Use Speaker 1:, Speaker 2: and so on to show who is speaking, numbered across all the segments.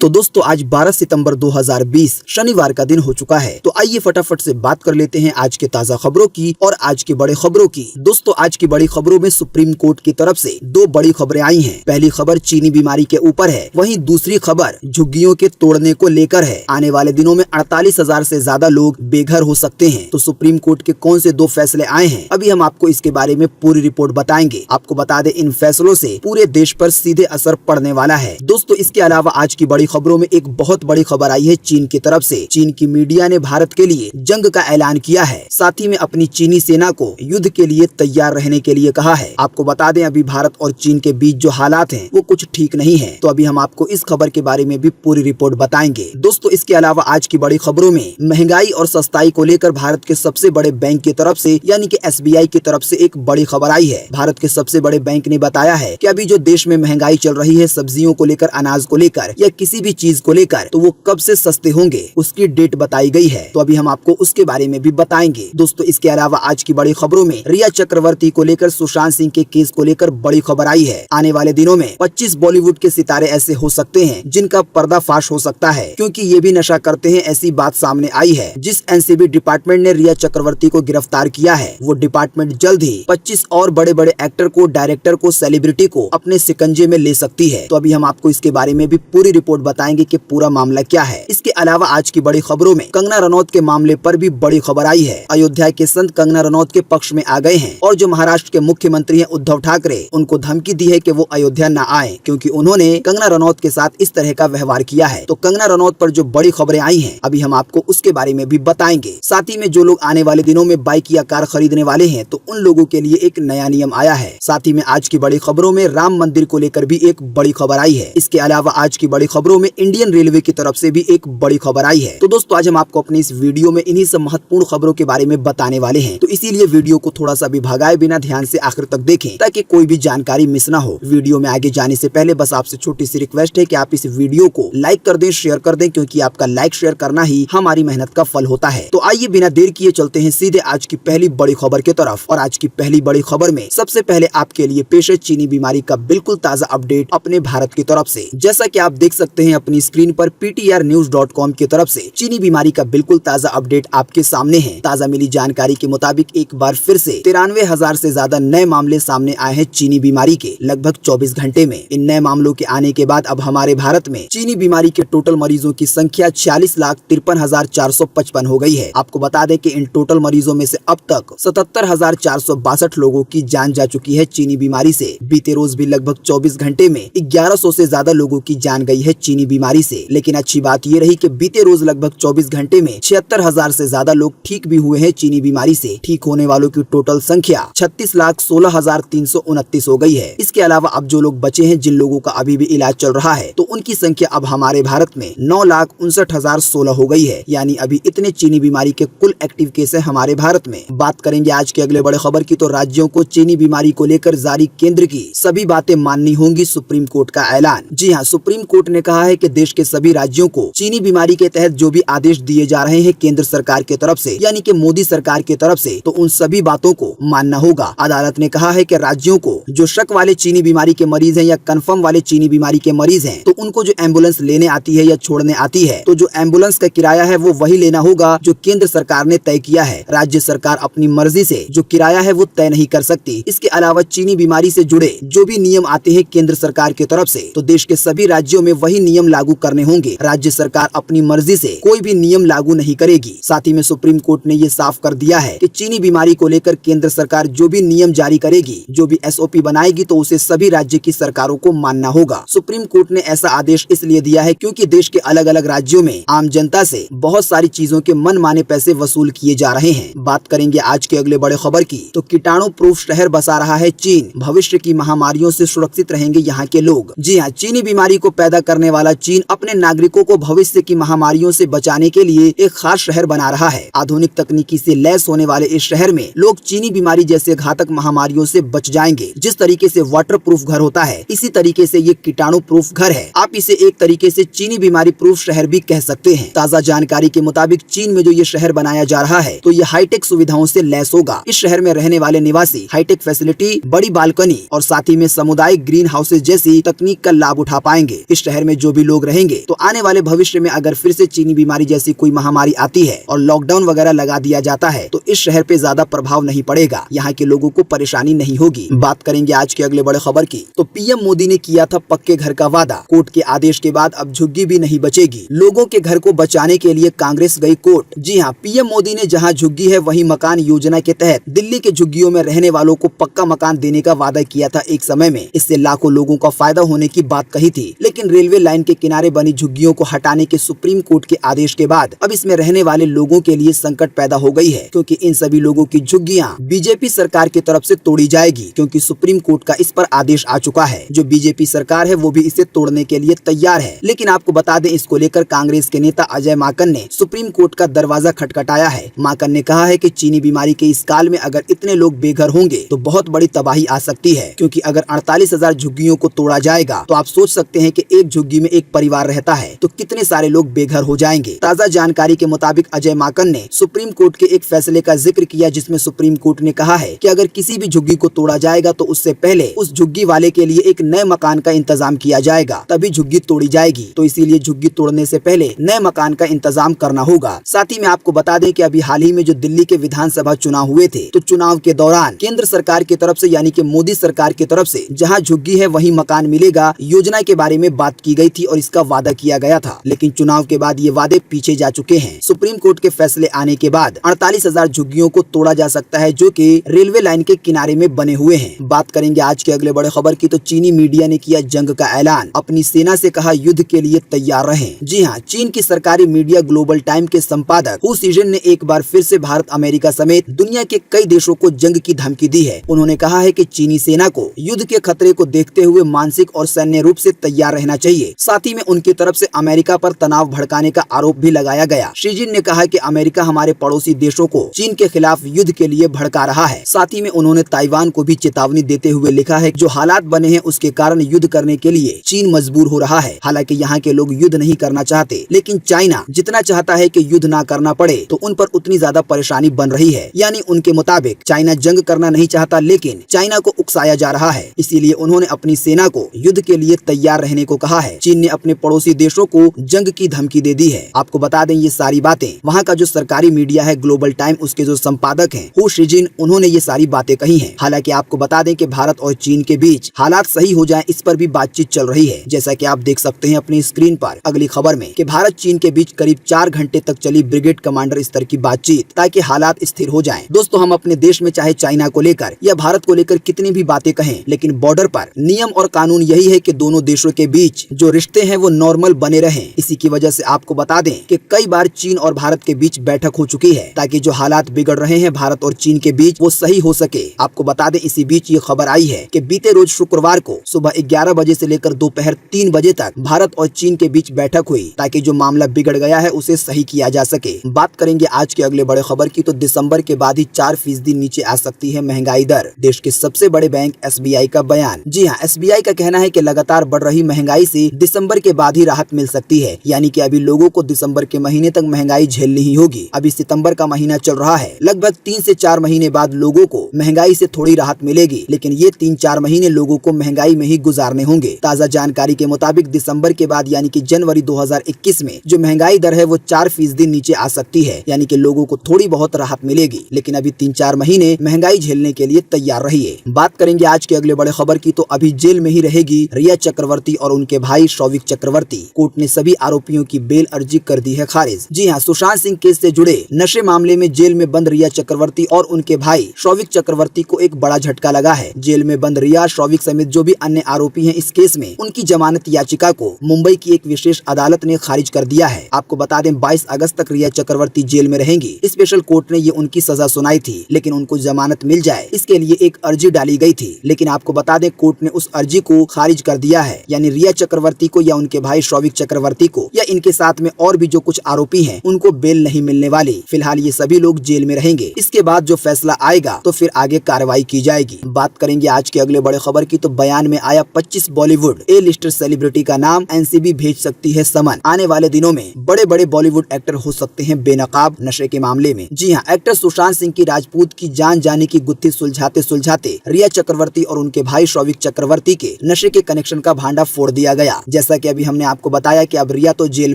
Speaker 1: तो दोस्तों आज 12 सितंबर 2020 शनिवार का दिन हो चुका है। तो आइए फटाफट से बात कर लेते हैं आज के ताजा खबरों की और आज की बड़ी खबरों की। दोस्तों आज की बड़ी खबरों में सुप्रीम कोर्ट की तरफ से दो बड़ी खबरें आई हैं। पहली खबर चीनी बीमारी के ऊपर है, वहीं दूसरी खबर झुग्गियों के तोड़ने को लेकर है। आने वाले दिनों में 48,000 से ज्यादा लोग बेघर हो सकते हैं। तो सुप्रीम कोर्ट के कौन से दो फैसले आए हैं, अभी हम आपको इसके बारे में पूरी रिपोर्ट बताएंगे। आपको बता दें इन फैसलों से पूरे देश पर सीधे असर पड़ने वाला है। दोस्तों इसके अलावा आज की बड़ी खबरों में एक बहुत बड़ी खबर आई है चीन की तरफ से। चीन की मीडिया ने भारत के लिए जंग का ऐलान किया है, साथ ही में अपनी चीनी सेना को युद्ध के लिए तैयार रहने के लिए कहा है। आपको बता दें अभी भारत और चीन के बीच जो हालात हैं वो कुछ ठीक नहीं है। तो अभी हम आपको इस खबर के बारे में भी पूरी रिपोर्ट बताएंगे। दोस्तों इसके अलावा आज की बड़ी खबरों में महंगाई और सस्ताई को लेकर भारत के सबसे बड़े बैंक की तरफ से यानी कि SBI की तरफ से एक बड़ी खबर आई है। भारत के सबसे बड़े बैंक ने बताया है कि अभी जो देश में महंगाई चल रही है, सब्जियों को लेकर, अनाज को लेकर या किसी भी चीज को लेकर, तो वो कब से सस्ते होंगे उसकी डेट बताई गई है। तो अभी हम आपको उसके बारे में भी बताएंगे। दोस्तों इसके अलावा आज की बड़ी खबरों में रिया चक्रवर्ती को लेकर, सुशांत सिंह के केस को लेकर बड़ी खबर आई है। आने वाले दिनों में 25 बॉलीवुड के सितारे ऐसे हो सकते हैं जिनका पर्दाफाश हो सकता है, क्योंकि ये भी नशा करते हैं, ऐसी बात सामने आई है। जिस NCB डिपार्टमेंट ने रिया चक्रवर्ती को गिरफ्तार किया है, वो डिपार्टमेंट जल्द ही 25 और बड़े बड़े एक्टर को, डायरेक्टर को, सेलिब्रिटी को अपने शिकंजे में ले सकती है। तो अभी हम आपको इसके बारे में भी पूरी रिपोर्ट बताएंगे कि पूरा मामला क्या है। इसके अलावा आज की बड़ी खबरों में कंगना रनौत के मामले पर भी बड़ी खबर आई है। अयोध्या के संत कंगना रनौत के पक्ष में आ गए हैं और जो महाराष्ट्र के मुख्यमंत्री हैं उद्धव ठाकरे, उनको धमकी दी है कि वो अयोध्या न आए, क्योंकि उन्होंने कंगना रनौत के साथ इस तरह का व्यवहार किया है। तो कंगना रनौत पर जो बड़ी खबरें आई हैं, अभी हम आपको उसके बारे में भी बताएंगे। साथ ही में जो लोग आने वाले दिनों में बाइक या कार खरीदने वाले हैं, तो उन लोगों के लिए एक नया नियम आया है। साथ ही में आज की बड़ी खबरों में राम मंदिर को लेकर भी एक बड़ी खबर आई है। इसके अलावा आज की बड़ी खबरों में इंडियन रेलवे की तरफ से भी एक बड़ी खबर आई है। तो दोस्तों आज हम आपको अपनी इस वीडियो में इन्हीं सब महत्वपूर्ण खबरों के बारे में बताने वाले हैं। तो इसीलिए वीडियो को थोड़ा सा भी भगाए बिना ध्यान से आखिर तक देखें, ताकि कोई भी जानकारी मिस ना हो। वीडियो में आगे जाने से पहले बस आपसे छोटी सी रिक्वेस्ट है कि आप इस वीडियो को लाइक कर दें, शेयर कर दें, क्योंकि आपका लाइक शेयर करना ही हमारी मेहनत का फल होता है। तो आइए बिना देर किए चलते हैं सीधे आज की पहली बड़ी खबर की तरफ। और आज की पहली बड़ी खबर में सबसे पहले आपके लिए पेश है चीनी बीमारी का बिल्कुल ताजा अपडेट अपने भारत की तरफ से। जैसा कि आप देख सकते हैं अपनी स्क्रीन पर PTRnews.com की तरफ से चीनी बीमारी का बिल्कुल ताजा अपडेट आपके सामने है। ताजा मिली जानकारी के मुताबिक एक बार फिर से 93,000 से ज्यादा नए मामले सामने आए हैं चीनी बीमारी के लगभग 24 घंटे में। इन नए मामलों के आने के बाद अब हमारे भारत में चीनी बीमारी के टोटल मरीजों की संख्या 46,53,455 हो गई है। आपको बता दें कि इन टोटल मरीजों में से अब तक 77,462 लोगों की जान जा चुकी है चीनी बीमारी से। बीते रोज भी लगभग 24 घंटे में 1100 से ज्यादा लोगों की जान गई है चीनी बीमारी से। लेकिन अच्छी बात ये रही कि बीते रोज लगभग 24 घंटे में 76,000 से ज्यादा लोग ठीक भी हुए हैं चीनी बीमारी से। ठीक होने वालों की टोटल संख्या 36,16,329 हो गई है। इसके अलावा अब जो लोग बचे हैं, जिन लोगों का अभी भी इलाज चल रहा है, तो उनकी संख्या अब हमारे भारत में 9,59,016 हो गई है। यानी अभी इतने चीनी बीमारी के कुल एक्टिव केस है हमारे भारत में। बात करेंगे आज के अगले बड़े खबर की, तो राज्यों को चीनी बीमारी को लेकर जारी केंद्र की सभी बातें माननी होंगी, सुप्रीम कोर्ट का ऐलान। जी हाँ, सुप्रीम कोर्ट ने कहा है कि देश के सभी राज्यों को चीनी बीमारी के तहत जो भी आदेश दिए जा रहे हैं केंद्र सरकार की तरफ से, यानी कि मोदी सरकार की तरफ से, तो उन सभी बातों को मानना होगा। अदालत ने कहा है कि राज्यों को जो शक वाले चीनी बीमारी के मरीज हैं या कंफर्म वाले चीनी बीमारी के मरीज हैं, तो उनको जो एम्बुलेंस लेने आती है या छोड़ने आती है, तो जो एम्बुलेंस का किराया है वो वही लेना होगा जो केंद्र सरकार ने तय किया है। राज्य सरकार अपनी मर्जी से जो किराया है वो तय नहीं कर सकती। इसके अलावा चीनी बीमारी से जुड़े जो भी नियम आते हैं केंद्र सरकार की तरफ से, तो देश के सभी राज्यों में वही नियम लागू करने होंगे। राज्य सरकार अपनी मर्जी से कोई भी नियम लागू नहीं करेगी। साथ ही में सुप्रीम कोर्ट ने ये साफ कर दिया है कि चीनी बीमारी को लेकर केंद्र सरकार जो भी नियम जारी करेगी, जो भी SOP बनाएगी, तो उसे सभी राज्य की सरकारों को मानना होगा। सुप्रीम कोर्ट ने ऐसा आदेश इसलिए दिया है क्योंकि देश के अलग अलग राज्यों में आम जनता से बहुत सारी चीजों के मनमाने पैसे वसूल किए जा रहे हैं। बात करेंगे आज के अगले बड़े खबर की, तो कीटाणु प्रूफ शहर बसा रहा है चीन, भविष्य की महामारियों से सुरक्षित रहेंगे यहाँ के लोग। जी हाँ, चीनी बीमारी को पैदा करने वाला चीन अपने नागरिकों को भविष्य की महामारियों से बचाने के लिए एक खास शहर बना रहा है। आधुनिक तकनीकी से लैस होने वाले इस शहर में लोग चीनी बीमारी जैसे घातक महामारियों से बच जाएंगे। जिस तरीके से वाटर प्रूफ घर होता है, इसी तरीके से ये कीटाणु प्रूफ घर है। आप इसे एक तरीके से चीनी बीमारी प्रूफ शहर भी कह सकते हैं। ताजा जानकारी के मुताबिक चीन में जो ये शहर बनाया जा रहा है, तो ये हाईटेक सुविधाओं से लैस होगा। इस शहर में रहने वाले निवासी हाईटेक फैसिलिटी, बड़ी बालकनी और साथ ही में सामुदायिक ग्रीन हाउसेज जैसी तकनीक का लाभ उठा पाएंगे। इस शहर में जो भी लोग रहेंगे। तो आने वाले भविष्य में अगर फिर से चीनी बीमारी जैसी कोई महामारी आती है और लॉकडाउन वगैरह लगा दिया जाता है तो इस शहर पे ज्यादा प्रभाव नहीं पड़ेगा, यहाँ के लोगों को परेशानी नहीं होगी। बात करेंगे आज के अगले बड़े खबर की, तो पीएम मोदी ने किया था पक्के घर का वादा, कोर्ट के आदेश के बाद अब झुग्गी भी नहीं बचेगी। लोगों के घर को बचाने के लिए कांग्रेस गई कोर्ट। जी हाँ, पीएम मोदी ने जहाँ झुग्गी है वहीं मकान योजना के तहत दिल्ली के झुग्गियों में रहने वालों को पक्का मकान देने का वादा किया था एक समय में। इससे लाखों लोगों का फायदा होने की बात कही थी, लेकिन रेलवे लाइन के किनारे बनी झुग्गियों को हटाने के सुप्रीम कोर्ट के आदेश के बाद अब इसमें रहने वाले लोगों के लिए संकट पैदा हो गई है, क्योंकि इन सभी लोगों की झुग्गियां बीजेपी सरकार की तरफ से तोड़ी जाएगी, क्योंकि सुप्रीम कोर्ट का इस पर आदेश आ चुका है। जो बीजेपी सरकार है वो भी इसे तोड़ने के लिए तैयार है। लेकिन आपको बता दें, इसको लेकर कांग्रेस के नेता अजय माकन ने सुप्रीम कोर्ट का दरवाजा खटखटाया है। माकन ने कहा है कि चीनी बीमारी के इस काल में अगर इतने लोग बेघर होंगे तो बहुत बड़ी तबाही आ सकती है, क्योंकि अगर 48,000 झुग्गियों को तोड़ा जाएगा तो आप सोच सकते हैं कि एक झुग्गी में एक परिवार रहता है तो कितने सारे लोग बेघर हो जाएंगे। ताज़ा जानकारी के मुताबिक अजय माकन ने सुप्रीम कोर्ट के एक फैसले का जिक्र किया, जिसमें सुप्रीम कोर्ट ने कहा है कि अगर किसी भी झुग्गी को तोड़ा जाएगा तो उससे पहले उस झुग्गी वाले के लिए एक नए मकान का इंतजाम किया जाएगा, तभी झुग्गी तोड़ी जाएगी। तो इसीलिए झुग्गी तोड़ने से पहले नए मकान का इंतजाम करना होगा। साथ ही में आपको बता दें कि अभी हाल ही में जो दिल्ली के विधानसभा चुनाव हुए थे, तो चुनाव के दौरान केंद्र सरकार की तरफ से यानी कि मोदी सरकार की तरफ से जहां झुग्गी है वहीं मकान मिलेगा योजना के बारे में बात की गई थी और इसका वादा किया गया था, लेकिन चुनाव के बाद ये वादे पीछे जा चुके हैं। सुप्रीम कोर्ट के फैसले आने के बाद 48,000 झुग्गियों को तोड़ा जा सकता है, जो कि रेलवे लाइन के किनारे में बने हुए हैं। बात करेंगे आज के अगले बड़े खबर की, तो चीनी मीडिया ने किया जंग का ऐलान, अपनी सेना से कहा युद्ध के लिए तैयार रहें। जी हाँ, चीन की सरकारी मीडिया ग्लोबल टाइम के संपादक हू सीजन ने एक बार फिर से भारत, अमेरिका समेत दुनिया के कई देशों को जंग की धमकी दी है। उन्होंने कहा है कि चीनी सेना को युद्ध के खतरे को देखते हुए मानसिक और सैन्य रूप से तैयार रहना चाहिए। साथ ही में उनकी तरफ से अमेरिका पर तनाव भड़काने का आरोप भी लगाया गया। शी जिन ने कहा कि अमेरिका हमारे पड़ोसी देशों को चीन के खिलाफ युद्ध के लिए भड़का रहा है। साथ ही में उन्होंने ताइवान को भी चेतावनी देते हुए लिखा है, जो हालात बने हैं उसके कारण युद्ध करने के लिए चीन मजबूर हो रहा है। हालांकि यहाँ के लोग युद्ध नहीं करना चाहते, लेकिन चाइना जितना चाहता है कि युद्ध ना करना पड़े तो उन पर उतनी ज्यादा परेशानी बन रही है। यानी उनके मुताबिक चाइना जंग करना नहीं चाहता, लेकिन चाइना को उकसाया जा रहा है। इसीलिए उन्होंने अपनी सेना को युद्ध के लिए तैयार रहने को कहा है। चीन ने अपने पड़ोसी देशों को जंग की धमकी दे दी है। आपको बता दें, ये सारी बातें वहाँ का जो सरकारी मीडिया है ग्लोबल टाइम, उसके जो संपादक हैं हू शीजिन, उन्होंने ये सारी बातें कही हैं। हालांकि आपको बता दें कि भारत और चीन के बीच हालात सही हो जाएं, इस पर भी बातचीत चल रही है। जैसा कि आप देख सकते हैं अपनी स्क्रीन पर अगली खबर में कि भारत चीन के बीच करीब 4 घंटे तक चली ब्रिगेड कमांडर स्तर की बातचीत, ताकि हालात स्थिर हो जाएं। दोस्तों, हम अपने देश में चाहे चाइना को लेकर या भारत को लेकर कितनी भी बातें कहें, लेकिन बॉर्डर पर नियम और कानून यही है कि दोनों देशों के बीच जो रिश्ते हैं वो नॉर्मल बने रहें। इसी की वजह से आपको बता दें कि कई बार चीन और भारत के बीच बैठक हो चुकी है, ताकि जो हालात बिगड़ रहे हैं भारत और चीन के बीच वो सही हो सके। आपको बता दें, इसी बीच ये खबर आई है कि बीते रोज शुक्रवार को सुबह 11 बजे से लेकर दोपहर 3 बजे तक भारत और चीन के बीच बैठक हुई, ताकि जो मामला बिगड़ गया है उसे सही किया जा सके। बात करेंगे आज के अगले बड़े खबर की, तो दिसंबर के बाद ही 4% नीचे आ सकती है महंगाई दर। देश के सबसे बड़े बैंक SBI का बयान। जी हाँ, SBI का कहना है कि लगातार बढ़ रही महंगाई से दिसंबर के बाद ही राहत मिल सकती है। यानी कि अभी लोगों को दिसंबर के महीने तक महंगाई झेलनी ही होगी। अभी सितंबर का महीना चल रहा है, लगभग 3 से 4 महीने बाद लोगों को महंगाई से थोड़ी राहत मिलेगी, लेकिन ये 3-4 महीने लोगों को महंगाई में ही गुजारने होंगे। ताज़ा जानकारी के मुताबिक दिसंबर के बाद यानी कि जनवरी 2021 में जो महंगाई दर है वो 4% नीचे आ सकती है। यानी कि लोगों को थोड़ी बहुत राहत मिलेगी, लेकिन अभी 3-4 महीने महंगाई झेलने के लिए तैयार रहिए। बात करेंगे आज के अगले बड़े खबर की, तो अभी जेल में ही रहेगी रिया चक्रवर्ती और उनके भाई शौविक चक्रवर्ती। कोर्ट ने सभी आरोपियों की बेल अर्जी कर दी है खारिज। जी हाँ, सुशांत सिंह केस से जुड़े नशे मामले में जेल में बंद रिया चक्रवर्ती और उनके भाई शौविक चक्रवर्ती को एक बड़ा झटका लगा है। जेल में बंद रिया, शौविक समेत जो भी अन्य आरोपी हैं इस केस में, उनकी जमानत याचिका को मुंबई की एक विशेष अदालत ने खारिज कर दिया है। आपको बता दें, 22 अगस्त तक रिया चक्रवर्ती जेल में रहेंगी। स्पेशल कोर्ट ने ये उनकी सजा सुनाई थी, लेकिन उनको जमानत मिल जाए इसके लिए एक अर्जी डाली गई थी, लेकिन आपको बता दें कोर्ट ने उस अर्जी को खारिज कर दिया है। यानी रिया चक्रवर्ती को या उनके भाई शौविक चक्रवर्ती को या इनके साथ में और भी जो कुछ आरोपी हैं उनको बेल नहीं मिलने वाली। फिलहाल ये सभी लोग जेल में रहेंगे। इसके बाद जो फैसला आएगा तो फिर आगे कार्रवाई की जाएगी। बात करेंगे आज के अगले बड़े खबर की, तो बयान में आया 25 बॉलीवुड A-लिस्टर सेलिब्रिटी का नाम, NCB भेज सकती है समन। आने वाले दिनों में बड़े बड़े बॉलीवुड एक्टर हो सकते हैं बेनकाब नशे के मामले में। जी हाँ, एक्टर सुशांत सिंह की राजपूत की जान जाने की गुत्थी सुलझाते सुलझाते रिया चक्रवर्ती और उनके भाई शौविक चक्रवर्ती के नशे के कनेक्शन का भांडा फोड़ दिया गया। जैसा कि अभी हमने आपको बताया कि अब रिया तो जेल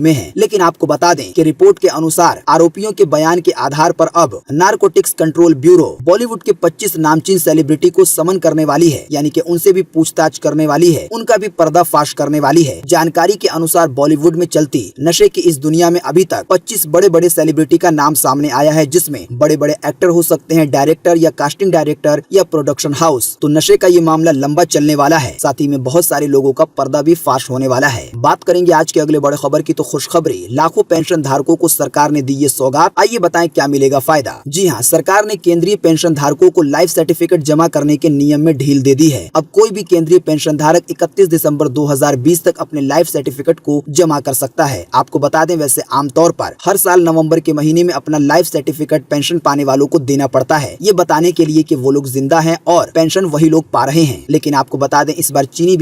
Speaker 1: में है, लेकिन आपको बता दें कि रिपोर्ट के अनुसार आरोपियों के बयान के आधार पर अब नारकोटिक्स कंट्रोल ब्यूरो बॉलीवुड के 25 नामचीन सेलिब्रिटी को समन करने वाली है, यानी कि उनसे भी पूछताछ करने वाली है, उनका भी पर्दाफाश करने वाली है। जानकारी के अनुसार बॉलीवुड में चलती नशे की इस दुनिया में अभी तक 25 बड़े बड़े सेलिब्रिटी का नाम सामने आया है, जिसमें बड़े बड़े एक्टर हो सकते हैं, डायरेक्टर या कास्टिंग डायरेक्टर या प्रोडक्शन हाउस। तो नशे का ये मामला लंबा चलने वाला है, साथ ही में बहुत सारे लोगों का पर्दा भी फाश होने वाला है। बात करेंगे आज के अगले बड़े खबर की, तो खुशखबरी, लाखों पेंशन धारकों को सरकार ने दी ये सौगात। आइए बताएं क्या मिलेगा फायदा। जी हाँ, सरकार ने केंद्रीय पेंशन धारकों को लाइफ सर्टिफिकेट जमा करने के नियम में ढील दे दी है। अब कोई भी केंद्रीय पेंशन धारक 31 दिसंबर 2020 तक अपने लाइफ सर्टिफिकेट को जमा कर सकता है। आपको बता दें, वैसे आमतौर पर हर साल नवंबर के महीने में अपना लाइफ सर्टिफिकेट पेंशन पाने वालों को देना पड़ता है, ये बताने के लिए कि वो लोग जिंदा हैं और पेंशन वही लोग पा रहे हैं। लेकिन आपको बता दें इस बार चीनी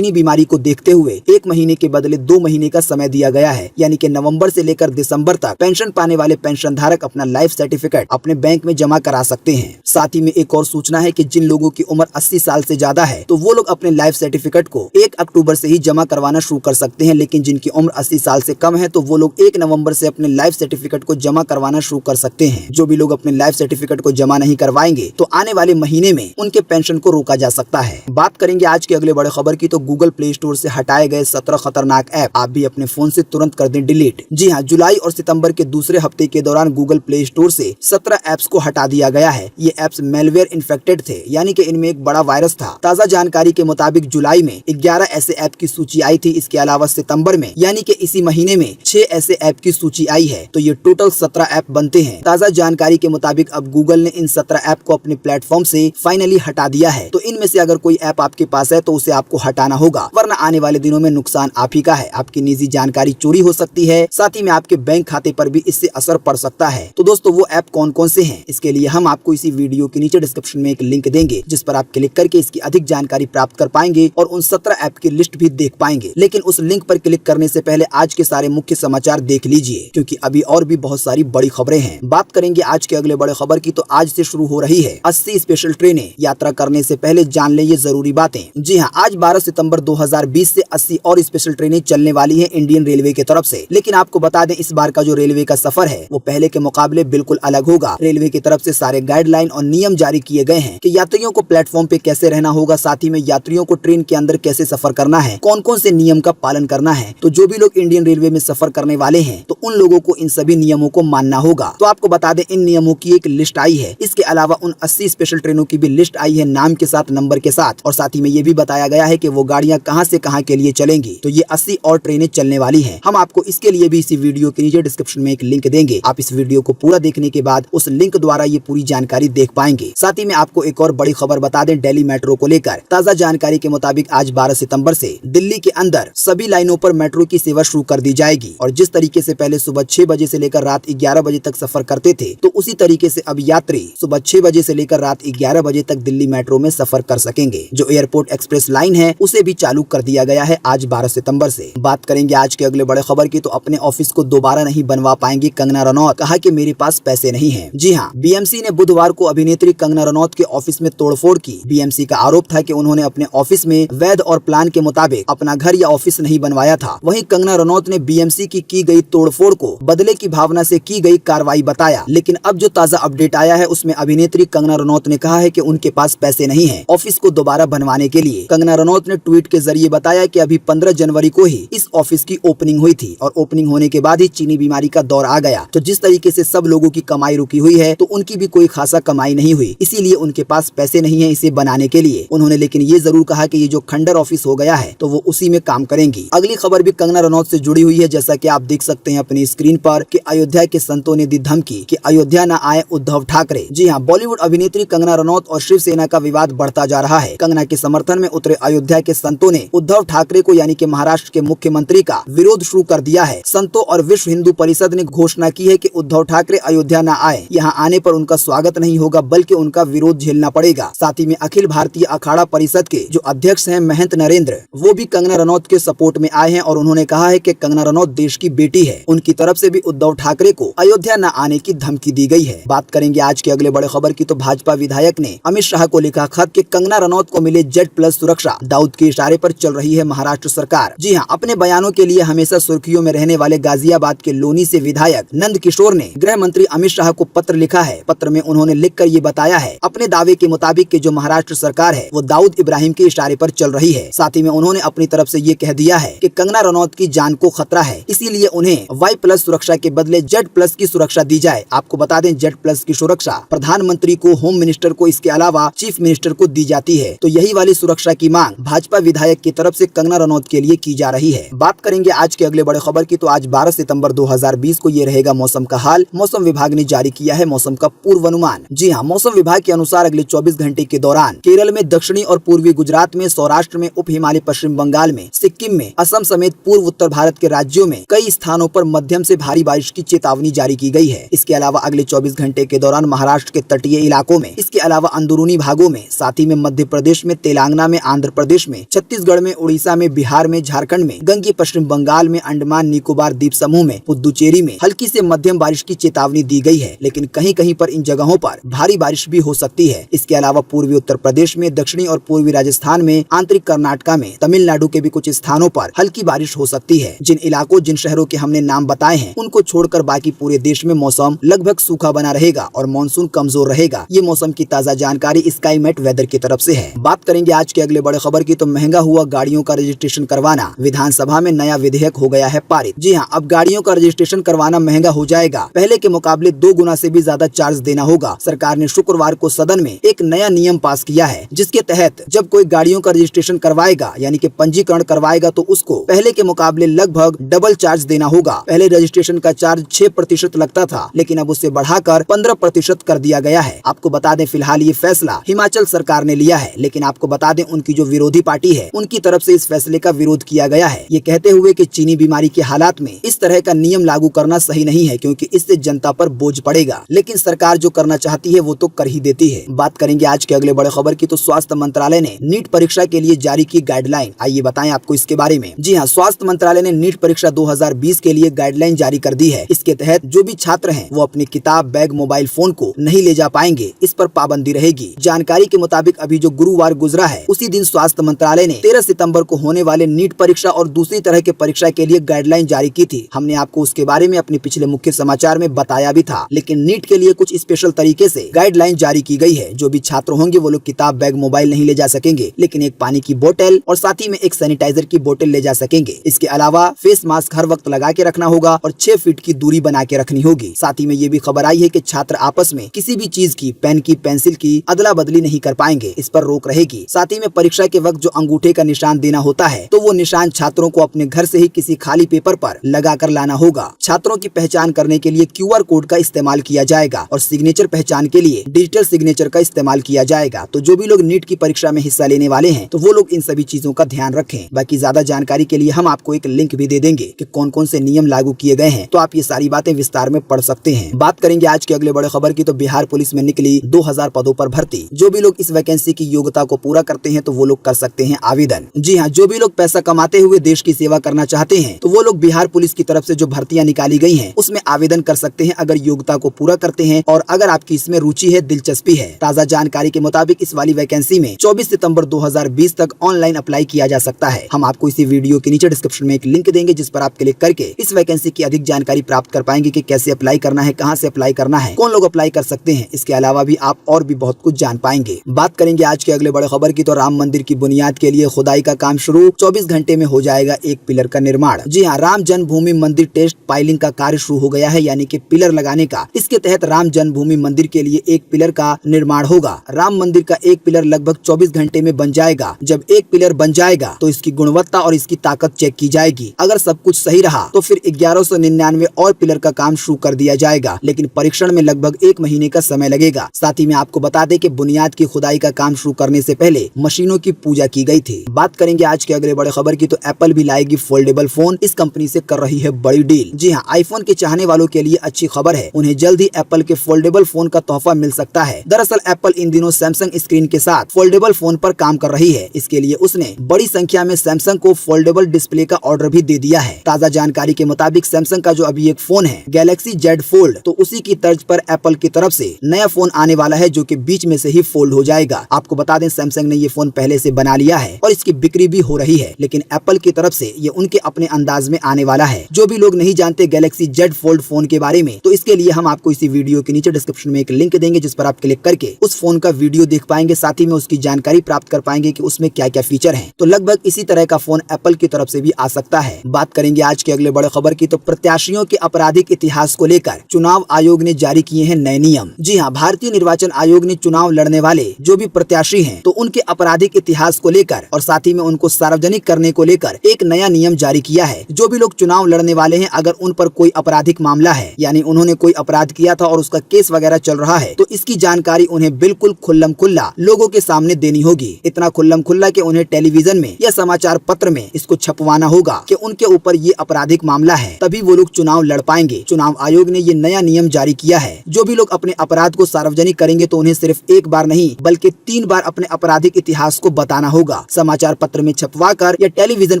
Speaker 1: बीमारी को देखते हुए 1 महीने के बदले 2 महीने का समय दिया गया है, यानी कि नवंबर से लेकर दिसंबर तक पेंशन पाने वाले पेंशन धारक अपना लाइफ सर्टिफिकेट अपने बैंक में जमा करा सकते हैं। साथ ही में एक और सूचना है कि जिन लोगों की उम्र 80 साल से ज्यादा है तो वो लोग अपने लाइफ सर्टिफिकेट को 1 अक्टूबर से ही जमा करवाना शुरू कर सकते हैं, लेकिन जिनकी उम्र 80 साल से कम है तो वो लोग 1 नवंबर से अपने लाइफ सर्टिफिकेट को जमा करवाना शुरू कर सकते हैं। जो भी लोग अपने लाइफ सर्टिफिकेट को जमा नहीं करवाएंगे तो आने वाले महीने में उनके पेंशन को रोका जा सकता है। बात करेंगे आज के अगले बड़े खबर की, तो गूगल प्ले स्टोर से हटाए गए 17 खतरनाक ऐप आप भी अपने फोन से तुरंत कर दें डिलीट। जी हाँ, जुलाई और सितंबर के दूसरे हफ्ते के दौरान गूगल प्ले स्टोर से 17 ऐप्स को हटा दिया गया है। ये ऐप्स मेलवेयर इन्फेक्टेड थे, यानी कि इनमें एक बड़ा वायरस था। ताज़ा जानकारी के मुताबिक जुलाई में 11 ऐसे ऐप की सूची आई थी। इसके अलावा सितंबर में, यानी कि इसी महीने में 6 ऐसे ऐप की सूची आई है, तो ये टोटल 17 ऐप बनते हैं। ताज़ा जानकारी के मुताबिक अब गूगल ने इन 17 ऐप को अपने प्लेटफॉर्म से फाइनली हटा दिया है। तो इनमें से अगर कोई ऐप आपके पास है तो उसे आपको हटाना होगा, वरना आने वाले दिनों में नुकसान आप ही का है। आपकी निजी जानकारी चोरी हो सकती है, साथ ही में आपके बैंक खाते पर भी इससे असर पड़ सकता है। तो दोस्तों, वो ऐप कौन कौन से हैं, इसके लिए हम आपको इसी वीडियो के नीचे डिस्क्रिप्शन में एक लिंक देंगे, जिस पर आप क्लिक करके इसकी अधिक जानकारी प्राप्त कर पाएंगे और उन 17 ऐप की लिस्ट भी देख पाएंगे। लेकिन उस लिंक पर क्लिक करने से पहले आज के सारे मुख्य समाचार देख लीजिए, क्योंकि अभी और भी बहुत सारी बड़ी खबरें हैं। बात करेंगे आज के अगले बड़े खबर की, तो आज से शुरू हो रही है 80 स्पेशल ट्रेनें। यात्रा करने से पहले जान ले ये जरूरी बातें। जी हाँ, आज 12 सितंबर 2020 से 80 और स्पेशल ट्रेनें चलने वाली हैं इंडियन रेलवे की तरफ से। लेकिन आपको बता दें, इस बार का जो रेलवे का सफर है वो पहले के मुकाबले बिल्कुल अलग होगा। रेलवे की तरफ से सारे गाइडलाइन और नियम जारी किए गए हैं कि यात्रियों को प्लेटफॉर्म पे कैसे रहना होगा, साथ ही में यात्रियों को ट्रेन के अंदर कैसे सफर करना है, कौन कौन से नियम का पालन करना है। तो जो भी लोग इंडियन रेलवे में सफर करने वाले हैं तो उन लोगों को इन सभी नियमों को मानना होगा। तो आपको बता दें, इन नियमों की एक लिस्ट आई है। इसके अलावा उन 80 स्पेशल ट्रेनों की भी लिस्ट आई है, नाम के साथ, नंबर के साथ, और साथ ही में ये भी बताया गया है कि वो गाड़ियां कहां से कहां के लिए चलेंगी। तो ये 80 और ट्रेनें चलने वाली हैं। हम आपको इसके लिए भी इसी वीडियो के नीचे डिस्क्रिप्शन में एक लिंक देंगे। आप इस वीडियो को पूरा देखने के बाद उस लिंक द्वारा ये पूरी जानकारी देख पाएंगे। साथ ही में आपको एक और बड़ी खबर बता दें दिल्ली मेट्रो को लेकर। ताज़ा जानकारी के मुताबिक आज 12 सितंबर से दिल्ली के अंदर सभी लाइनों पर मेट्रो की सेवा शुरू कर दी जाएगी। और जिस तरीके से पहले सुबह 6 बजे से लेकर रात 11 बजे तक सफर करते थे, तो उसी तरीके से अब यात्री सुबह 6 बजे से लेकर रात 11 बजे तक दिल्ली मेट्रो में सफर कर सकेंगे। जो एयरपोर्ट एक्सप्रेस लाइन है उसे भी चालू कर दिया गया है आज 12 सितंबर से। बात करेंगे आज के अगले बड़े खबर की, तो अपने ऑफिस को दोबारा नहीं बनवा पाएंगी कंगना रनौत, कहा कि मेरे पास पैसे नहीं है। जी हाँ, बीएमसी ने बुधवार को अभिनेत्री कंगना रनौत के ऑफिस में तोड़फोड़ की। बीएमसी का आरोप था कि उन्होंने अपने ऑफिस में वैध और प्लान के मुताबिक अपना घर या ऑफिस नहीं बनवाया था। वहीं कंगना रनौत ने बीएमसी की गई तोड़फोड़ को बदले की भावना से की गई कार्रवाई बताया। लेकिन अब जो ताज़ा अपडेट आया है उसमें अभिनेत्री कंगना रनौत ने कहा है कि उनके पास पैसे नहीं है ऑफिस को दोबारा बनवाने के लिए। कंगना रनौत ने ट्वीट के जरिए बताया कि अभी 15 जनवरी को ही इस ऑफिस की ओपनिंग हुई थी और ओपनिंग होने के बाद ही चीनी बीमारी का दौर आ गया। तो जिस तरीके से सब लोगों की कमाई रुकी हुई है, तो उनकी भी कोई खासा कमाई नहीं हुई, इसीलिए उनके पास पैसे नहीं है इसे बनाने के लिए। उन्होंने लेकिन ये जरूर कहा कि ये जो खंडर ऑफिस हो गया है तो वो उसी में काम करेंगी। अगली खबर भी कंगना रनौत से जुड़ी हुई है, जैसा कि आप देख सकते हैं अपनी स्क्रीन पर कि अयोध्या के संतों ने दी धमकी कि अयोध्या न आए उद्धव ठाकरे। जी हाँ, बॉलीवुड अभिनेत्री कंगना रनौत और शिवसेना का विवाद बढ़ता जा रहा है। कंगना के समर्थन में उतरे अयोध्या के संतों ने उद्धव ठाकरे को, यानी कि महाराष्ट्र के मुख्यमंत्री का विरोध शुरू कर दिया है। संतों और विश्व हिंदू परिषद ने घोषणा की है कि उद्धव ठाकरे अयोध्या न आए, यहाँ आने पर उनका स्वागत नहीं होगा बल्कि उनका विरोध झेलना पड़ेगा। साथ ही में अखिल भारतीय अखाड़ा परिषद के जो अध्यक्ष हैं महंत नरेंद्र, वो भी कंगना रनौत के सपोर्ट में आए हैं और उन्होंने कहा है कि कंगना रनौत देश की बेटी है। उनकी तरफ से भी उद्धव ठाकरे को अयोध्या न आने की धमकी दी गई है। बात करेंगे आज के अगले बड़े खबर की, तो भाजपा विधायक ने अमित शाह को लिखा खत कि कंगना रनौत को मिले Z+ सुरक्षा। दाऊद दाऊद के इशारे पर चल रही है महाराष्ट्र सरकार। जी हाँ, अपने बयानों के लिए हमेशा सुर्खियों में रहने वाले गाजियाबाद के लोनी से विधायक नंद किशोर ने गृह मंत्री अमित शाह को पत्र लिखा है। पत्र में उन्होंने लिखकर ये बताया है अपने दावे के मुताबिक कि जो महाराष्ट्र सरकार है वो दाऊद इब्राहिम के इशारे पर चल रही है। साथ ही में उन्होंने अपनी तरफ से ये कह दिया है कि कंगना रनौत की जान को खतरा है, इसीलिए उन्हें Y+ सुरक्षा के बदले Z+ की सुरक्षा दी जाए। आपको बता दें Z+ की सुरक्षा प्रधानमंत्री को, होम मिनिस्टर को, इसके अलावा चीफ मिनिस्टर को दी जाती है। तो यही वाली सुरक्षा की मांग भाजपा विधायक की तरफ से कंगना रनौत के लिए की जा रही है। बात करेंगे आज के अगले बड़े खबर की, तो आज 12 सितंबर 2020 को ये रहेगा मौसम का हाल। मौसम विभाग ने जारी किया है मौसम का पूर्वानुमान। जी हाँ, मौसम विभाग के अनुसार अगले 24 घंटे के दौरान केरल में, दक्षिणी और पूर्वी गुजरात में, सौराष्ट्र में, उप हिमालय पश्चिम बंगाल में, सिक्किम में, असम समेत पूर्व उत्तर भारत के राज्यों में कई स्थानों पर मध्यम से भारी बारिश की चेतावनी जारी की गई है। इसके अलावा अगले 24 घंटे के दौरान महाराष्ट्र के तटीय इलाकों में, इसके अलावा अंदरूनी भागों में, साथ ही में मध्य प्रदेश में, तेलंगाना में, आंध्र प्रदेश में, छत्तीसगढ़ में, उड़ीसा में, बिहार में, झारखंड में, गंगे पश्चिम बंगाल में, अंडमान निकोबार द्वीप समूह में, पुदुचेरी में हल्की से मध्यम बारिश की चेतावनी दी गई है, लेकिन कहीं कहीं पर इन जगहों पर भारी बारिश भी हो सकती है। इसके अलावा पूर्वी उत्तर प्रदेश में, दक्षिणी और पूर्वी राजस्थान में, आंतरिक कर्नाटका में, तमिलनाडु के भी कुछ स्थानों पर हल्की बारिश हो सकती है। जिन इलाकों, जिन शहरों के हमने नाम बताए हैं, उनको छोड़कर बाकी पूरे देश में मौसम लगभग सूखा बना रहेगा और मानसून कमजोर रहेगा। ये मौसम की ताजा जानकारी स्काईमेट वेदर की तरफ से है। बात करेंगे आज के अगले बड़े खबर की, तो महंगा हुआ गाड़ियों का रजिस्ट्रेशन करवाना, विधानसभा में नया विधेयक हो गया है पारित। जी हाँ, अब गाड़ियों का रजिस्ट्रेशन करवाना महंगा हो जाएगा। पहले के मुकाबले 2 गुना से भी ज्यादा चार्ज देना होगा। सरकार ने शुक्रवार को सदन में एक नया नियम पास किया है, जिसके तहत जब कोई गाड़ियों का रजिस्ट्रेशन करवाएगा, यानी कि पंजीकरण करवाएगा, तो उसको पहले के मुकाबले लगभग डबल चार्ज देना होगा। पहले रजिस्ट्रेशन का चार्ज 6% लगता था, लेकिन अब उसे बढ़ाकर 15% कर दिया गया है। आपको बता दें, फिलहाल ये फैसला हिमाचल सरकार ने लिया है, लेकिन आपको बता दें उनकी जो विरोधी पार्टी है, उनकी तरफ से इस फैसले का विरोध किया गया है, ये कहते हुए कि चीनी बीमारी के हालात में इस तरह का नियम लागू करना सही नहीं है, क्योंकि इससे जनता पर बोझ पड़ेगा। लेकिन सरकार जो करना चाहती है वो तो कर ही देती है। बात करेंगे आज के अगले बड़े खबर की, तो स्वास्थ्य मंत्रालय ने नीट परीक्षा के लिए जारी की गाइडलाइन। आइए बताएं आपको इसके बारे में। जी हाँ, स्वास्थ्य मंत्रालय ने नीट परीक्षा 2020 के लिए गाइडलाइन जारी कर दी है। इसके तहत जो भी छात्र हैं वो अपनी किताब, बैग, मोबाइल फोन को नहीं ले जा पाएंगे, इस पर पाबंदी रहेगी। जानकारी के मुताबिक अभी जो गुरुवार गुजरा है, उसी दिन स्वास्थ्य मंत्रालय ने 13 सितंबर को होने वाले नीट परीक्षा और दूसरी तरह के परीक्षा के लिए गाइडलाइन जारी की थी। हमने आपको उसके बारे में अपने पिछले मुख्य समाचार में बताया भी था, लेकिन नीट के लिए कुछ स्पेशल तरीके से गाइडलाइन जारी की गई है। जो भी छात्र होंगे वो लोग किताब, बैग, मोबाइल नहीं ले जा सकेंगे, लेकिन एक पानी की बोतल और साथ ही में एक सैनिटाइजर की बोतल ले जा सकेंगे। इसके अलावा फेस मास्क हर वक्त लगा के रखना होगा और 6 फीट की दूरी बना के रखनी होगी। साथ ही में ये भी खबर आई है कि छात्र आपस में किसी भी चीज की, पेन की, पेंसिल की अदला बदली नहीं कर पाएंगे, इस पर रोक रहेगी। साथ ही में परीक्षा के वक्त जो अंगूठे का निशान देना होता है, तो वो निशान छात्रों को अपने घर से ही किसी खाली पेपर पर लगा कर लाना होगा। छात्रों की पहचान करने के लिए QR कोड का इस्तेमाल किया जाएगा और सिग्नेचर पहचान के लिए डिजिटल सिग्नेचर का इस्तेमाल किया जाएगा। तो जो भी लोग नीट की परीक्षा में हिस्सा लेने वाले हैं, तो वो लोग इन सभी चीजों का ध्यान रखें। बाकी ज्यादा जानकारी के लिए हम आपको एक लिंक भी दे देंगे कि कौन कौन से नियम लागू किए गए हैं, तो आप ये सारी बातें विस्तार में पढ़ सकते हैं। बात करेंगे आज के अगले बड़े खबर की, तो बिहार पुलिस में निकली 2000 पदों पर भर्ती। जो भी लोग इस वैकेंसी की योग्यता को पूरा करते हैं, तो वो लोग कर सकते हैं आवेदन। जी हाँ, जो भी लोग पैसा कमाते हुए देश की सेवा करना चाहते हैं, तो वो लोग बिहार पुलिस की तरफ से जो भर्तियां निकाली गई हैं, उसमें आवेदन कर सकते हैं अगर योग्यता को पूरा करते हैं और अगर आपकी इसमें रुचि है, दिलचस्पी है। ताजा जानकारी के मुताबिक इस वाली वैकेंसी में 24 सितंबर 2020 तक ऑनलाइन अप्लाई किया जा सकता है। हम आपको इसी वीडियो के नीचे डिस्क्रिप्शन में एक लिंक देंगे, जिस पर आप क्लिक करके इस वैकेंसी की अधिक जानकारी प्राप्त कर पाएंगे कि कैसे अप्लाई करना है, कहां से अप्लाई करना है, कौन लोग अप्लाई कर सकते हैं। इसके अलावा भी आप और भी बहुत कुछ जान पाएंगे। बात करेंगे आज के अगले बड़े खबर की, तो राम मंदिर की बुनियाद के लिए खुदाई का काम शुरू। 24 घंटे में हो जाएगा एक पिलर का निर्माण। जी हाँ, राम जन्मभूमि मंदिर टेस्ट पाइलिंग का कार्य शुरू हो गया है, यानी कि पिलर लगाने का। इसके तहत राम जन्मभूमि मंदिर के लिए एक पिलर का निर्माण होगा। राम मंदिर का एक पिलर लगभग 24 घंटे में बन जाएगा। जब एक पिलर बन जाएगा तो इसकी गुणवत्ता और इसकी ताकत चेक की जाएगी। अगर सब कुछ सही रहा तो फिर 1199 और पिलर का काम शुरू कर दिया जाएगा, लेकिन परीक्षण में लगभग 1 महीने का समय लगेगा। साथ ही में आपको बता दें कि बुनियाद की खुदाई का काम शुरू करने से पहले मशीनों की पूजा की गई थी। बात करेंगे आज के अगले बड़े खबर की, तो एप्पल भी लाएगी फोल्डेबल फोन। इस कंपनी से कर रही है बड़ी डील। जी हाँ, आईफोन के चाहने वालों के लिए अच्छी खबर है, उन्हें जल्द ही एप्पल के फोल्डेबल फोन का तोहफा मिल सकता है। दरअसल एप्पल इन दिनों सैमसंग स्क्रीन के साथ फोल्डेबल फोन पर काम कर रही है। इसके लिए उसने बड़ी संख्या में सैमसंग को फोल्डेबल डिस्प्ले का ऑर्डर भी दे दिया है। ताजा जानकारी के मुताबिक सैमसंग का जो अभी एक फोन है गैलेक्सी Z फोल्ड, तो उसी की तर्ज पर एप्पल की तरफ से नया फोन आने वाला है, जो कि बीच में से ही फोल्ड हो जाएगा। आपको बता दें, सैमसंग ने ये फोन पहले से बना बना लिया है और इसकी बिक्री भी हो रही है। लेकिन एप्पल की तरफ से ये उनके अपने अंदाज में आने वाला है। जो भी लोग नहीं जानते गैलेक्सी Z Fold फोन के बारे में, तो इसके लिए हम आपको इसी वीडियो के नीचे डिस्क्रिप्शन में एक लिंक देंगे, जिस पर आप क्लिक करके उस फोन का वीडियो देख पाएंगे, साथ ही में उसकी जानकारी प्राप्त कर पाएंगे कि उसमें क्या क्या फीचर हैं। तो लगभग इसी तरह का फोन एप्पल की तरफ से भी आ सकता है। बात करेंगे आज के अगले बड़े खबर की, तो प्रत्याशियों के आपराधिक इतिहास को लेकर चुनाव आयोग ने जारी किए हैं नए नियम। जी हाँ, भारतीय निर्वाचन आयोग ने चुनाव लड़ने वाले जो भी प्रत्याशी हैं, तो उनके आपराधिक इतिहास को लेकर और साथ ही में उनको सार्वजनिक करने को लेकर एक नया नियम जारी किया है। जो भी लोग चुनाव लड़ने वाले हैं, अगर उन पर कोई आपराधिक मामला है, यानी उन्होंने कोई अपराध किया था और उसका केस वगैरह चल रहा है, तो इसकी जानकारी उन्हें बिल्कुल खुल्लम खुल्ला लोगों के सामने देनी होगी। इतना खुल्लम खुल्ला कि उन्हें टेलीविजन में या समाचार पत्र में इसको छपवाना होगा कि उनके ऊपर ये आपराधिक मामला है, तभी वो लोग चुनाव लड़ पाएंगे। चुनाव आयोग ने ये नया नियम जारी किया है। जो भी लोग अपने अपराध को सार्वजनिक करेंगे, तो उन्हें सिर्फ एक बार नहीं बल्कि 3 बार अपने आपराधिक इतिहास को बताना होगा, समाचार पत्र में छपवा कर या टेलीविजन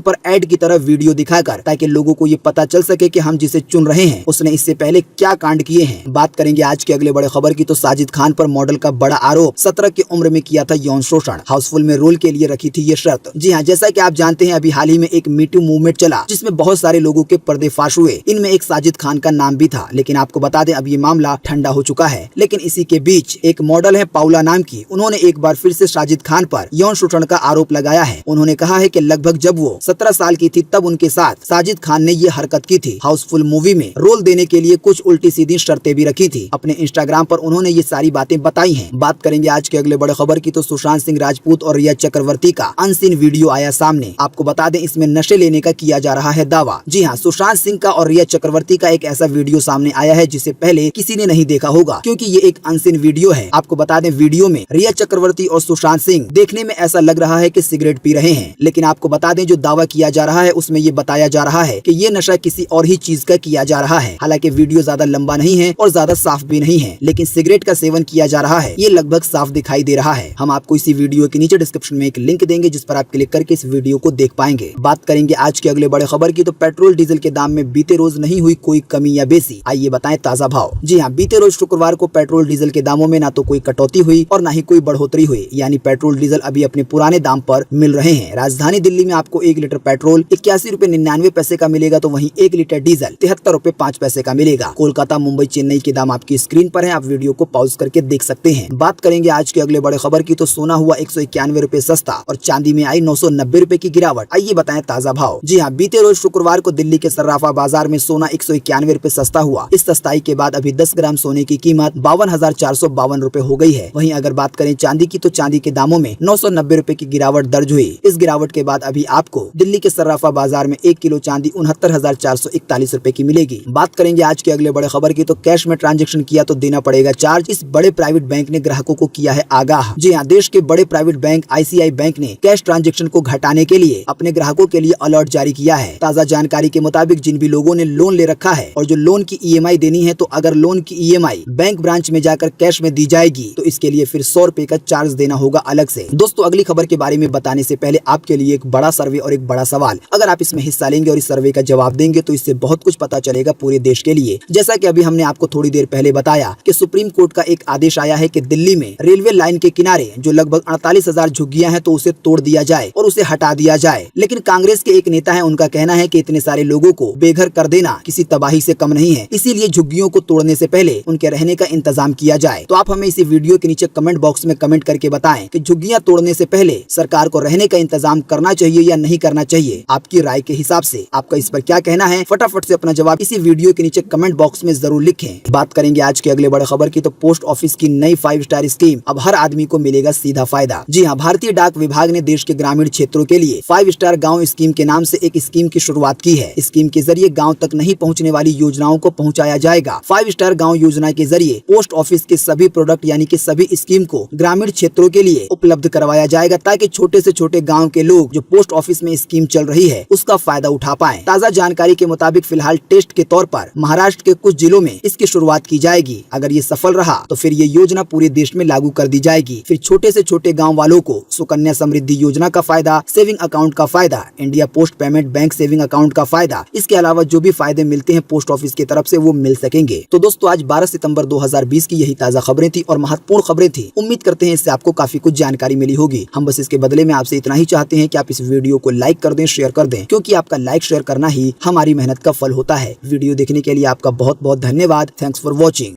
Speaker 1: पर ऐड की तरह वीडियो दिखाकर, ताकि लोगों को ये पता चल सके कि हम जिसे चुन रहे हैं उसने इससे पहले क्या कांड किए हैं। बात करेंगे आज के अगले बड़े खबर की, तो साजिद खान पर मॉडल का बड़ा आरोप, 17 की उम्र में किया था यौन शोषण, हाउसफुल में रोल के लिए रखी थी ये शर्त। जी हाँ, जैसा कि आप जानते हैं, अभी हाल ही में एक मीटू मूवमेंट चला, जिसमें बहुत सारे लोगों के पर्देफाश हुए। इनमें एक साजिद खान का नाम भी था। लेकिन आपको बता दें, अब ये मामला ठंडा हो चुका है। लेकिन इसी के बीच एक मॉडल है पाउला नाम की, उन्होंने एक बार फिर से साजिद खान पर यौन शोषण का आरोप लगाया है। उन्होंने कहा है कि लगभग जब वो 17 साल की थी, तब उनके साथ साजिद खान ने ये हरकत की थी। हाउसफुल मूवी में रोल देने के लिए कुछ उल्टी सीधी शर्तें भी रखी थी। अपने इंस्टाग्राम पर उन्होंने ये सारी बातें बताई हैं। बात करेंगे आज के अगले बड़े खबर की, तो सुशांत सिंह राजपूत और रिया चक्रवर्ती का अनसीन वीडियो आया सामने। आपको बता दें, इसमें नशे लेने का किया जा रहा है दावा। जी हाँ, सुशांत सिंह का और रिया चक्रवर्ती का एक ऐसा वीडियो सामने आया है जिसे पहले किसी ने नहीं देखा होगा, क्योंकि ये एक अनसीन वीडियो है। आपको बता दें, वीडियो में रिया चक्रवर्ती और सुशांत सिंह देखने में ऐसा लग रहा है कि सिगरेट पी रहे हैं। लेकिन आपको बता दें, जो दावा किया जा रहा है उसमें ये बताया जा रहा है कि ये नशा किसी और ही चीज का किया जा रहा है। हालांकि वीडियो ज्यादा लंबा नहीं है और ज्यादा साफ भी नहीं है, लेकिन सिगरेट का सेवन किया जा रहा है, ये लगभग साफ दिखाई दे रहा है। हम आपको इसी वीडियो के नीचे डिस्क्रिप्शन में एक लिंक देंगे, जिस पर आप क्लिक करके इस वीडियो को देख पाएंगे। बात करेंगे आज के अगले बड़े खबर की, तो पेट्रोल डीजल के दाम में बीते रोज नहीं हुई कोई कमी या बेसी। आइए बताएं ताजा भाव। जी हाँ, बीते रोज शुक्रवार को पेट्रोल डीजल के दामों में ना तो कोई कटौती हुई और ना ही कोई बढ़ोतरी हुई, यानी पेट्रोल डीजल अभी अपने पुराने दाम पर मिल रहे हैं। राजधानी दिल्ली में आपको 1 लीटर पेट्रोल 81 रुपए 99 पैसे का मिलेगा, तो वहीं 1 लीटर डीजल 73 रुपए 5 पैसे का मिलेगा। कोलकाता, मुंबई, चेन्नई के दाम आपकी स्क्रीन पर है, आप वीडियो को पॉज करके देख सकते हैं। बात करेंगे आज के अगले बड़े खबर की, तो सोना हुआ 191 रुपए सस्ता और चांदी में आई 990 रुपए की गिरावट। आइए बताएं ताजा भाव। जी हाँ, बीते रोज शुक्रवार को दिल्ली के सर्राफा बाजार में सोना 191 रुपए सस्ता हुआ। इस सस्ताई के बाद अभी 10 ग्राम सोने की कीमत 52,452 रुपए हो गई है। वहीं अगर बात करें चांदी की, तो चांदी के दामों में 990 रुपए की गिरावट दर्ज हुई। इस गिरावट के बाद अभी आपको दिल्ली के सर्राफा बाजार में 1 किलो चांदी 69,441 रुपए की मिलेगी। बात करेंगे आज के अगले बड़े खबर की, तो कैश में ट्रांजैक्शन किया तो देना पड़ेगा चार्ज। इस बड़े प्राइवेट बैंक ने ग्राहकों को किया है आगाह। जी हाँ, देश के बड़े प्राइवेट बैंक ICICI बैंक ने कैश ट्रांजैक्शन को घटाने के लिए अपने ग्राहकों के लिए अलर्ट जारी किया है। ताजा जानकारी के मुताबिक जिन भी लोगों ने लोन ले रखा है और जो लोन की EMI देनी है, तो अगर लोन की EMI बैंक ब्रांच में जाकर कैश में दी जाएगी, तो इसके लिए फिर 100 रुपए का चार्ज देना होगा अलग से। दोस्तों, अगली खबर के बारे में बताने से पहले आपके लिए एक बड़ा सर्वे और एक बड़ा सवाल। अगर आप इसमें हिस्सा लेंगे और इस सर्वे का जवाब देंगे, तो इससे बहुत कुछ पता चलेगा पूरे देश के लिए। जैसा कि अभी हमने आपको थोड़ी देर पहले बताया कि सुप्रीम कोर्ट का एक आदेश आया है कि दिल्ली में रेलवे लाइन के किनारे जो लगभग 48,000 झुग्गियां हैं, तो उसे तोड़ दिया जाए और उसे हटा दिया जाए। लेकिन कांग्रेस के एक नेता है, उनका कहना है कि इतने सारे लोगों को बेघर कर देना किसी तबाही से कम नहीं है, इसीलिए झुग्गियों को तोड़ने से पहले उनके रहने का इंतजाम किया जाए। तो आप हमें इसी वीडियो के नीचे कमेंट बॉक्स में कमेंट करके बताएं कि झुग्गियां तोड़ने से पहले सरकार को रहने का इंतजाम करना चाहिए या नहीं करना चाहिए। आपकी राय के हिसाब से आपका इस पर क्या कहना है, फटाफट से अपना जवाब इसी वीडियो के नीचे कमेंट बॉक्स में जरूर लिखें। बात करेंगे आज के अगले बड़े खबर की, तो पोस्ट ऑफिस की नई 5 स्टार स्कीम, अब हर आदमी को मिलेगा सीधा फायदा। जी हाँ, भारतीय डाक विभाग ने देश के ग्रामीण क्षेत्रों के लिए 5 स्टार गाँव स्कीम के नाम से एक स्कीम की शुरुआत की है। स्कीम के जरिए गाँव तक नहीं पहुँचने वाली योजनाओं को पहुँचाया जाएगा। 5 स्टार गाँव योजना के जरिए पोस्ट ऑफिस के सभी प्रोडक्ट यानी कि सभी स्कीम को ग्रामीण क्षेत्रों के लिए उपलब्ध करवाया जाएगा, ताकि छोटे से छोटे गाँव के लोग जो पोस्ट ऑफिस में स्कीम चल रही है उसका फायदा उठा पाएं। ताजा जानकारी के मुताबिक फिलहाल टेस्ट के तौर पर महाराष्ट्र के कुछ जिलों में इसकी शुरुआत की जाएगी। अगर ये सफल रहा तो फिर ये योजना पूरे देश में लागू कर दी जाएगी। फिर छोटे से छोटे गाँव वालों को सुकन्या समृद्धि योजना का फायदा, सेविंग अकाउंट का फायदा, India post payment bank saving account का फायदा, इसके अलावा जो भी फायदे मिलते हैं पोस्ट ऑफिस की तरफ से वो मिल सकेंगे। तो दोस्तों, आज 12 सितंबर 2020 की यही ताजा खबरें थी और महत्वपूर्ण खबरें थी। उम्मीद करते हैं इससे आपको काफी कुछ जानकारी मिली होगी। हम बस बस इसके बदले में आपसे इतना ही चाहते हैं कि आप इस वीडियो को लाइक कर दें, शेयर कर दें, क्योंकि आपका लाइक शेयर करना ही हमारी मेहनत का फल होता है। वीडियो देखने के लिए आपका बहुत बहुत धन्यवाद। Thanks for watching.